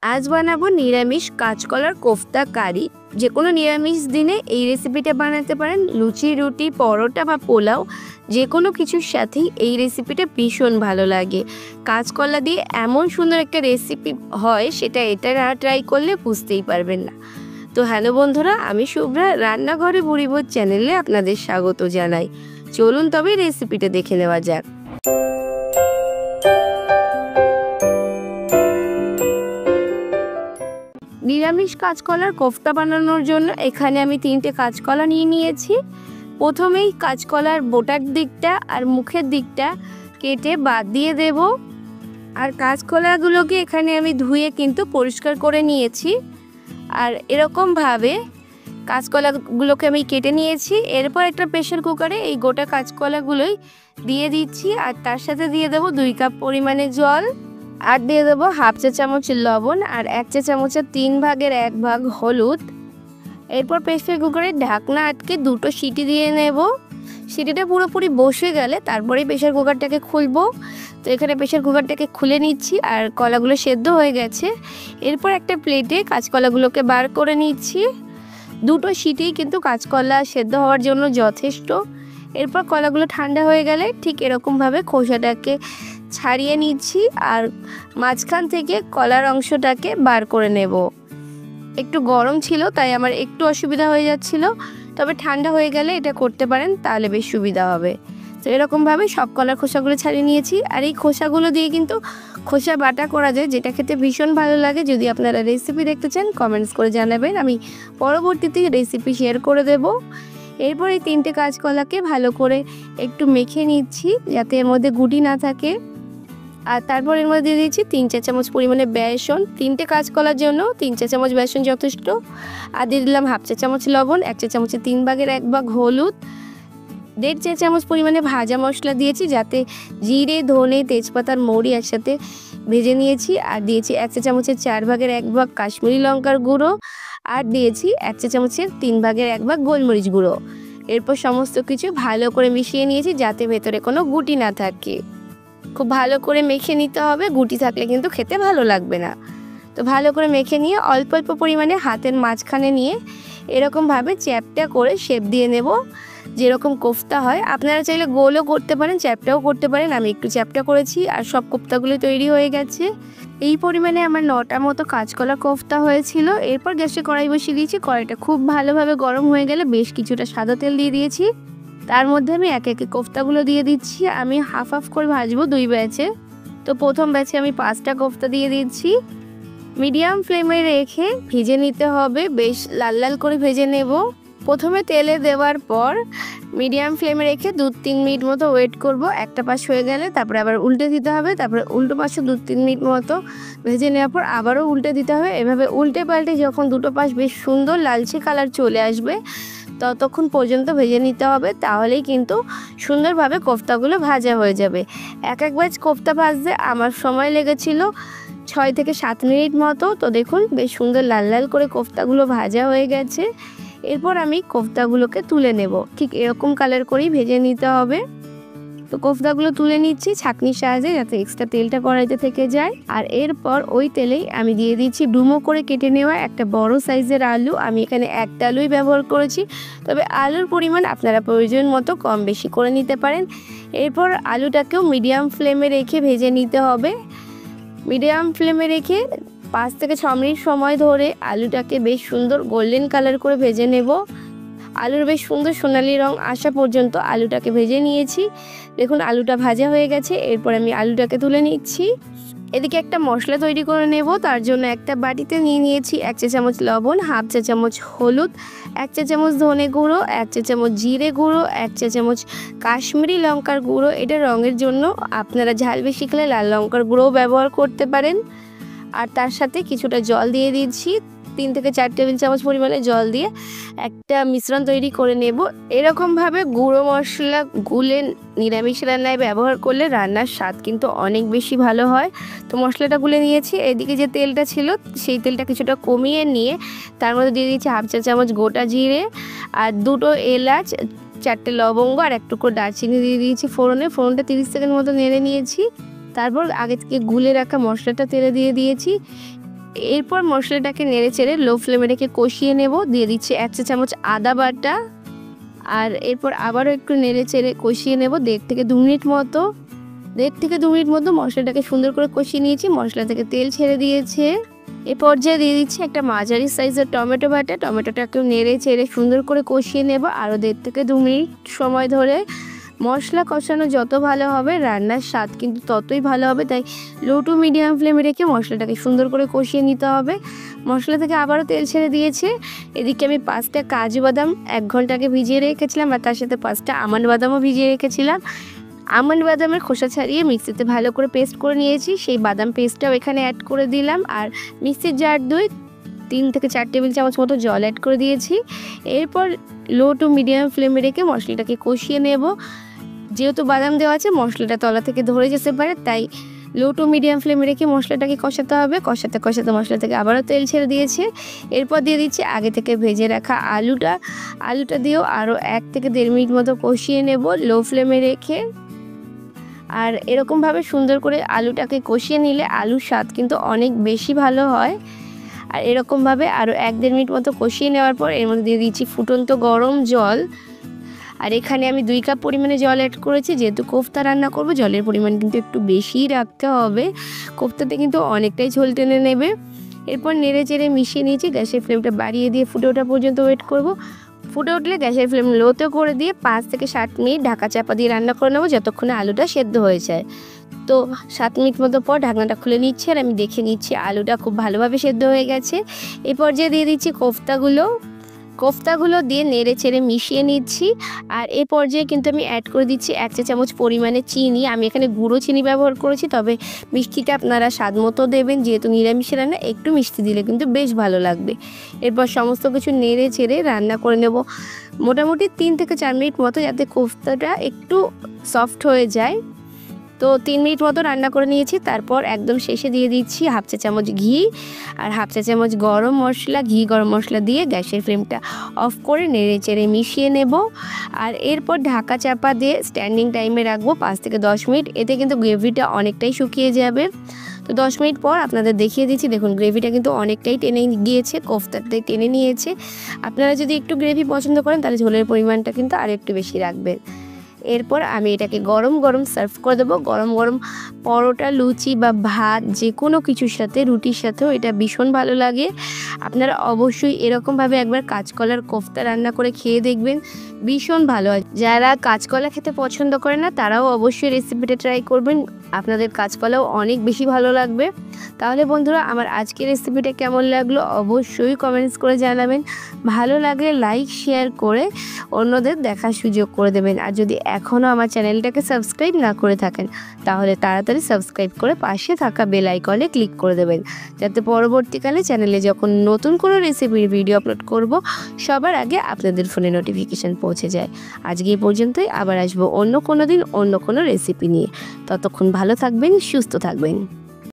আজ বানাবো নিরামিষ কাঁচকলার কোফতা কারি। যে কোনো নিরামিষ দিনে এই রেসিপিটা বানাতে পারেন। লুচি, রুটি, পরোটা বা পোলাও যে কোনো কিছুর সাথেই এই রেসিপিটা ভীষণ ভালো লাগে। কাঁচকলা দিয়ে এমন সুন্দর একটা রেসিপি হয়, সেটা এটা না ট্রাই করলে বুঝতেই পারবেন না। তো হ্যালো বন্ধুরা, আমি শুভ্রা, রান্নাঘরে বুড়িবোধ চ্যানেলে আপনাদের স্বাগত জানাই। চলুন তবে রেসিপিটা দেখে নেওয়া যাক। নিরামিষ কাঁচকলার কোফতা বানানোর জন্য এখানে আমি 3টে কাঁচকলা নিয়ে নিয়েছি। প্রথমেই কাঁচকলার বোটার দিকটা আর মুখের দিকটা কেটে বাদ দিয়ে দেব। আর কাঁচকলাগুলোকে এখানে আমি ধুয়ে কিন্তু পরিষ্কার করে নিয়েছি। আর এরকমভাবে কাঁচকলাগুলোকে আমি কেটে নিয়েছি। এরপর একটা প্রেশার কুকারে এই গোটা কাঁচকলাগুলোই দিয়ে দিচ্ছি। আর তার সাথে দিয়ে দেবো 2 কাপ পরিমাণে জল, আর দিয়ে দেবো হাফ চা চামচ লবণ, আর 1 চা চামচের 3 ভাগের 1 ভাগ হলুদ। এরপর প্রেসার কুকারে ঢাকনা আটকে 2টো সিটি দিয়ে নেব। সিটিটা পুরোপুরি বসে গেলে তারপরেই প্রেসার কুকারটাকে খুলবো। তো এখানে প্রেসার কুকারটাকে খুলে নিচ্ছি, আর কলাগুলো সেদ্ধ হয়ে গেছে। এরপর একটা প্লেটে কাঁচকলাগুলোকে বার করে নিচ্ছি। 2টো সিটি কিন্তু কাঁচকলা সেদ্ধ হওয়ার জন্য যথেষ্ট। এরপর কলাগুলো ঠান্ডা হয়ে গেলে ঠিক এরকমভাবে খোসাটাকে ছাড়িয়ে নিচ্ছি, আর মাঝখান থেকে কলার অংশটাকে বার করে নেব। একটু গরম ছিল তাই আমার একটু অসুবিধা হয়ে যাচ্ছিল, তবে ঠান্ডা হয়ে গেলে এটা করতে পারেন, তাহলে বেশ সুবিধা হবে। তো এরকমভাবে সব কলার খোসাগুলো ছাড়িয়ে নিয়েছি। আর এই খোসাগুলো দিয়ে কিন্তু খোসা বাটা করা যায়, যেটা খেতে ভীষণ ভালো লাগে। যদি আপনারা রেসিপি দেখতে চান কমেন্টস করে জানাবেন, আমি পরবর্তীতে রেসিপি শেয়ার করে দেব। এরপর এই 3টে কাঁচকলাকে ভালো করে একটু মেখে নিচ্ছি, যাতে এর মধ্যে গুটি না থাকে। আর তারপর এর মধ্যে দিয়ে দিচ্ছি 3 চা চামচ পরিমাণে বেসন। 3টে কাঁচকলার জন্য 3 চা চামচ বেসন যথেষ্ট। আর দিয়ে দিলাম হাফ চা চামচ লবণ, 1 চা চামচের 3 ভাগের 1 ভাগ হলুদ, 1.5 চা চামচ পরিমাণে ভাজা মশলা দিয়েছি, যাতে জিরে, ধনে, তেজপাতার মৌরি একসাথে ভেজে নিয়েছি। আর দিয়েছি 1 চা চামচের 4 ভাগের 1 ভাগ কাশ্মীরি লঙ্কার গুঁড়ো, আর দিয়েছি 1 চা চামচের 3 ভাগের 1 ভাগ গোলমরিচ গুঁড়ো। এরপর সমস্ত কিছু ভালো করে মিশিয়ে নিয়েছি, যাতে ভেতরে কোনো গুটি না থাকে। খুব ভালো করে মেখে নিতে হবে, গুটি থাকলে কিন্তু খেতে ভালো লাগবে না। তো ভালো করে মেখে নিয়ে অল্প অল্প পরিমাণে হাতের মাঝখানে নিয়ে এরকমভাবে চ্যাপটা করে শেপ দিয়ে নেব, যেরকম কোফতা হয়। আপনারা চাইলে গোলও করতে পারেন, চ্যাপটাও করতে পারেন। আমি একটু চ্যাপটা করেছি, আর সব কোফতাগুলো তৈরি হয়ে গেছে। এই পরিমাণে আমার 9টা মতো কাঁচকলা কোফতা হয়েছিল। এরপর গ্যাসে কড়াই বসিয়ে দিয়েছি। কড়াইটা খুব ভালোভাবে গরম হয়ে গেলে বেশ কিছুটা সাদা তেল দিয়ে দিয়েছি। তার মধ্যে আমি একে একে কোফতাগুলো দিয়ে দিচ্ছি। আমি হাফ হাফ করে ভাজবো 2 ব্যাচে। তো প্রথম ব্যাচে আমি 5টা কোফতা দিয়ে দিচ্ছি। মিডিয়াম ফ্লেমে রেখে ভেজে নিতে হবে, বেশ লাল লাল করে ভেজে নেব। প্রথমে তেলে দেওয়ার পর মিডিয়াম ফ্লেমে রেখে 2-3 মিনিট মতো ওয়েট করব। একটা পাশ হয়ে গেলে তারপরে আবার উল্টে দিতে হবে। তারপরে উল্টো পাশে 2-3 মিনিট মতো ভেজে নেওয়ার পর আবারও উল্টে দিতে হবে। এভাবে উল্টে পাল্টে যখন দুটো পাশ বেশ সুন্দর লালচে কালার চলে আসবে, ততক্ষণ পর্যন্ত ভেজে নিতে হবে। তাহলেই কিন্তু সুন্দরভাবে কোফতাগুলো ভাজা হয়ে যাবে। এক ব্যাচ কোফতা ভাজতে আমার সময় লেগেছিল 6 থেকে 7 মিনিট মতো। তো দেখুন বেশ সুন্দর লাল লাল করে কোফতাগুলো ভাজা হয়ে গেছে। এরপর আমি কোফতাগুলোকে তুলে নেব। ঠিক এরকম কালার করেই ভেজে নিতে হবে। তো কোফতাগুলো তুলে নিচ্ছি ছাঁকনির সাহায্যে, যাতে এক্সট্রা তেলটা কড়াইতে থেকে যায়। আর এরপর ওই তেলেই আমি দিয়ে দিচ্ছি ডুমো করে কেটে নেওয়া একটা বড় সাইজের আলু। আমি এখানে একটা আলুই ব্যবহার করেছি, তবে আলুর পরিমাণ আপনারা প্রয়োজন মতো কম বেশি করে নিতে পারেন। এরপর আলুটাকেও মিডিয়াম ফ্লেমে রেখে ভেজে নিতে হবে। মিডিয়াম ফ্লেমে রেখে 5 থেকে 6 মিনিট সময় ধরে আলুটাকে বেশ সুন্দর গোল্ডেন কালার করে ভেজে নেব। আলুর বেশ সুন্দর সোনালি রং আসা পর্যন্ত আলুটাকে ভেজে নিয়েছি। দেখুন আলুটা ভাজা হয়ে গেছে। এরপর আমি আলুটাকে তুলে নিচ্ছি। এদিকে একটা মশলা তৈরি করে নেব। তার জন্য একটা বাটিতে নিয়ে নিয়েছি 1 চা চামচ লবণ, হাফ চা চামচ হলুদ, 1 চা চামচ ধনে গুঁড়ো, 1 চা চামচ জিরে গুঁড়ো, 1 চা চামচ কাশ্মীরি লঙ্কার গুঁড়ো। এটা রঙের জন্য, আপনারা ঝাল বেশি খেলে লাল লঙ্কার গুঁড়োও ব্যবহার করতে পারেন। আর তার সাথে কিছুটা জল দিয়ে দিচ্ছি। 3 থেকে 4 টেবিল চামচ পরিমাণে জল দিয়ে একটা মিশ্রণ তৈরি করে নেব। এরকমভাবে গুঁড়ো মশলা গুলে নিরামিষ রান্নায় ব্যবহার করলে রান্নার স্বাদ কিন্তু অনেক বেশি ভালো হয়। তো মশলাটা গুলে নিয়েছি। এদিকে যে তেলটা ছিল সেই তেলটা কিছুটা কমিয়ে নিয়ে তার মধ্যে দিয়ে দিয়েছি হাফ চা চামচ গোটা জিরে, আর 2টো এলাচ, 4টে লবঙ্গ, আর এক টুকরো দারচিনি দিয়ে দিয়েছি ফোড়নে। ফোড়নটা 30 সেকেন্ড মতো নেড়ে নিয়েছি। তারপর আগে থেকে গুলে রাখা মশলাটা তেলে দিয়ে দিয়েছি। এরপর মশলাটাকে নেড়ে চেড়ে লো ফ্লেমে রেখে কষিয়ে নেব। দিয়ে দিচ্ছি 1 চা চামচ আদা বাটা, আর এরপর আবারও একটু নেড়ে চেড়ে কষিয়ে নেব 1.5 থেকে 2 মিনিট মতো। 1.5 থেকে 2 মিনিট মতো মশলাটাকে সুন্দর করে কষিয়ে নিয়েছি। মশলা থেকে তেল ছেড়ে দিয়েছে। এ পর্যায়ে দিয়ে দিচ্ছি একটা মাঝারি সাইজের টমেটো বাটা। টমেটোটাকেও নেড়ে চেড়ে সুন্দর করে কষিয়ে নেব আরও 1.5 থেকে 2 মিনিট সময় ধরে। মশলা কষানো যত ভালো হবে রান্নার স্বাদ কিন্তু ততই ভালো হবে, তাই লো টু মিডিয়াম ফ্লেমে রেখে মশলাটাকে সুন্দর করে কষিয়ে নিতে হবে। মশলা থেকে আবারও তেল ছেড়ে দিয়েছে। এদিকে আমি 5টা কাজু বাদাম 1 ঘন্টা আগে ভিজিয়ে রেখেছিলাম, আর তার সাথে 5টা আমন্ড বাদামও ভিজিয়ে রেখেছিলাম। আমন্ড বাদামের খোসা ছাড়িয়ে মিক্সিতে ভালো করে পেস্ট করে নিয়েছি, সেই বাদাম পেস্টটাও এখানে অ্যাড করে দিলাম। আর মিক্সির জার 3 থেকে 4 টেবিল চামচ মতো জল অ্যাড করে দিয়েছি। এরপর লো টু মিডিয়াম ফ্লেমে রেখে মশলাটাকে কষিয়ে নেব। যেহেতু বাদাম দেওয়া আছে মশলাটা তলা থেকে ধরে যেতে পারে, তাই লো টু মিডিয়াম ফ্লেমে রেখে মশলাটাকে কষাতে হবে। কষাতে কষাতে মশলা থেকে আবারও তেল ছেড়ে দিয়েছে। এরপর দিয়ে দিচ্ছি আগে থেকে ভেজে রাখা আলুটা দিয়েও আরও 1 থেকে 1.5 মিনিট মতো কষিয়ে নেব লো ফ্লেমে রেখে। আর এরকমভাবে সুন্দর করে আলুটাকে কষিয়ে নিলে আলুর স্বাদ কিন্তু অনেক বেশি ভালো হয়। আর এরকমভাবে আরও 1-1.5 মিনিট মতো কষিয়ে নেওয়ার পর এর মধ্যে দিয়ে দিচ্ছি ফুটন্ত গরম জল। আর এখানে আমি 2 কাপ পরিমাণে জল অ্যাড করেছি। যেহেতু কোফতা রান্না করব জলের পরিমাণ কিন্তু একটু বেশিই রাখতে হবে, কোফতাতে কিন্তু অনেকটাই ঝোল টেনে নেবে। এরপর নেড়ে চেড়ে মিশিয়ে নিয়েছি। গ্যাসের ফ্লেমটা বাড়িয়ে দিয়ে ফুটে ওঠা পর্যন্ত ওয়েট করব। ফুটে উঠলে গ্যাসের ফ্লেম লোতে করে দিয়ে 5 থেকে 7 মিনিট ঢাকা চাপা দিয়ে রান্না করে নেবো যতক্ষণে আলুটা সেদ্ধ হয়ে যায়। তো 7 মিনিট মতো পর ঢাকনাটা খুলে নিচ্ছি, আর আমি দেখে নিচ্ছি আলুটা খুব ভালোভাবে সেদ্ধ হয়ে গেছে। এই পর্যায়ে দিয়ে দিচ্ছি কোফতাগুলো দিয়ে নেড়ে চেড়ে মিশিয়ে নিচ্ছি। আর এই পর্যায়ে কিন্তু আমি অ্যাড করে দিচ্ছি 1 চা চামচ পরিমাণে চিনি। আমি এখানে গুঁড়ো চিনি ব্যবহার করেছি, তবে মিষ্টিটা আপনারা স্বাদ মতো দেবেন। যেহেতু নিরামিষ রান্না একটু মিষ্টি দিলে কিন্তু বেশ ভালো লাগবে। এরপর সমস্ত কিছু নেড়ে চেড়ে রান্না করে নেব মোটামুটি 3 থেকে 4 মিনিট মতো, যাতে কোফতাটা একটু সফট হয়ে যায়। তো 3 মিনিট মতো রান্না করে নিয়েছি। তারপর একদম শেষে দিয়ে দিচ্ছি 1/2 চা চামচ ঘি আর 1/2 চা চামচ গরম মশলা। গরম মশলা দিয়ে গ্যাসের ফ্লেমটা অফ করে নেড়ে চেড়ে মিশিয়ে নেব। আর এরপর ঢাকা চাপা দিয়ে স্ট্যান্ডিং টাইমে রাখবো 5 থেকে 10 মিনিট। এতে কিন্তু গ্রেভিটা অনেকটাই শুকিয়ে যাবে। তো 10 মিনিট পর আপনাদের দেখিয়ে দিচ্ছি। দেখুন গ্রেভিটা কিন্তু অনেকটাই টেনে গিয়েছে, কোফতাটাই টেনে নিয়েছে। আপনারা যদি একটু গ্রেভি পছন্দ করেন তাহলে ঝোলের পরিমাণটা কিন্তু আর একটু বেশি রাখবেন। এরপর আমি এটাকে গরম গরম সার্ভ করে দেবো। গরম গরম পরোটা, লুচি বা ভাত যে কোনো কিছুর সাথে, রুটির সাথেও এটা ভীষণ ভালো লাগে। আপনারা অবশ্যই এরকমভাবে একবার কাঁচকলার কোফতা রান্না করে খেয়ে দেখবেন, ভীষণ ভালো হয়। যারা কাঁচকলা খেতে পছন্দ করে না তারাও অবশ্যই রেসিপিটা ট্রাই করবেন, আপনাদের কাঁচকলাও অনেক বেশি ভালো লাগবে। তাহলে বন্ধুরা আমার আজকের রেসিপিটা কেমন লাগলো অবশ্যই কমেন্টস করে জানাবেন। ভালো লাগলে লাইক শেয়ার করে অন্যদের দেখার সুযোগ করে দেবেন। আর যদি এখনও আমার চ্যানেলটাকে সাবস্ক্রাইব না করে থাকেন তাহলে তাড়াতাড়ি সাবস্ক্রাইব করে পাশে থাকা বেল আইকনে ক্লিক করে দেবেন, যাতে পরবর্তীকালে চ্যানেলে যখন নতুন কোনো রেসিপির ভিডিও আপলোড করব সবার আগে আপনাদের ফোনে নোটিফিকেশান পৌঁছে যায়। আজকে এই পর্যন্তই, আবার আসবো অন্য কোনো দিন অন্য কোনো রেসিপি নিয়ে। ততক্ষণ ভালো থাকবেন, সুস্থ থাকবেন।